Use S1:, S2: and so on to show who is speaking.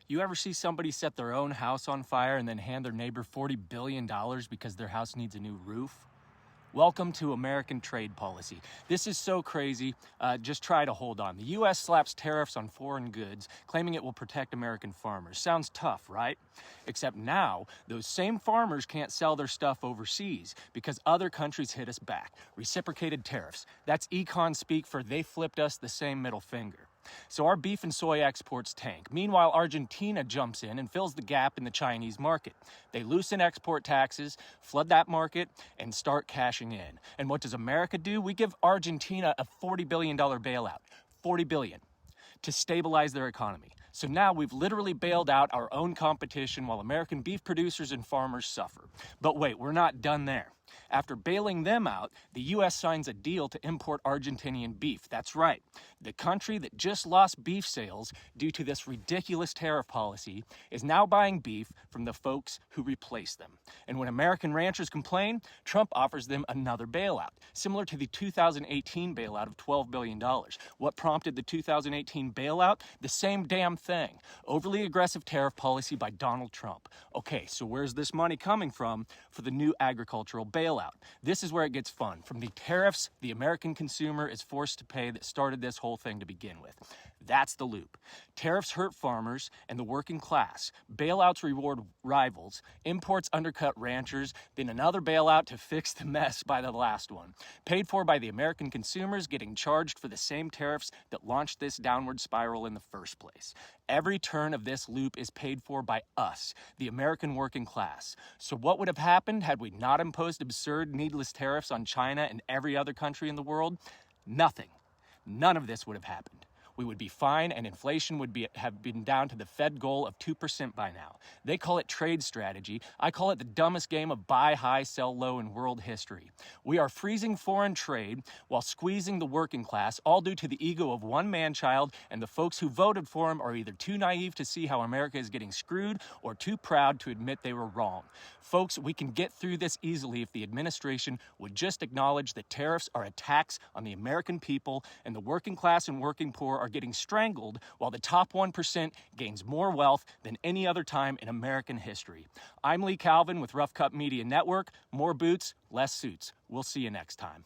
S1: You ever see somebody set their own house on fire and then hand their neighbor $40 billion because their house needs a new roof? Welcome to American trade policy. This is so crazy, just try to hold on. The U.S. slaps tariffs on foreign goods, claiming it will protect American farmers. Sounds tough, right? Except now, those same farmers can't sell their stuff overseas because other countries hit us back. Reciprocated tariffs. That's econ speak for they flipped us the same middle finger. So our beef and soy exports tank. Meanwhile, Argentina jumps in and fills the gap in the Chinese market. They loosen export taxes, flood that market, and start cashing in. And what does America do? We give Argentina a $40 billion bailout. $40 billion. To stabilize their economy. So now we've literally bailed out our own competition while American beef producers and farmers suffer. But wait, we're not done there. After bailing them out, the U.S. signs a deal to import Argentinian beef. That's right. The country that just lost beef sales due to this ridiculous tariff policy is now buying beef from the folks who replaced them. And when American ranchers complain, Trump offers them another bailout, similar to the 2018 bailout of $12 billion. What prompted the 2018 bailout? The same damn thing. Overly aggressive tariff policy by Donald Trump. Okay, so where's this money coming from for the new agricultural bailout? This is where it gets fun. From the tariffs the American consumer is forced to pay that started this whole thing to begin with. That's the loop. Tariffs hurt farmers and the working class. Bailouts reward rivals. Imports undercut ranchers. Then another bailout to fix the mess by the last one. Paid for by the American consumers getting charged for the same tariffs that launched this downward spiral in the first place. Every turn of this loop is paid for by us, the American working class. So what would have happened had we not imposed absurd, needless tariffs on China and every other country in the world? Nothing. None of this would have happened. We would be fine and inflation would have been down to the Fed goal of 2% by now. They call it trade strategy. I call it the dumbest game of buy high, sell low in world history. We are freezing foreign trade while squeezing the working class, all due to the ego of one man-child, and the folks who voted for him are either too naive to see how America is getting screwed or too proud to admit they were wrong. Folks, we can get through this easily if the administration would just acknowledge that tariffs are a tax on the American people and the working class and working poor are getting strangled while the top 1% gains more wealth than any other time in American history. I'm Lee Calvin with Rough Cut Media Network. More boots, less suits. We'll see you next time.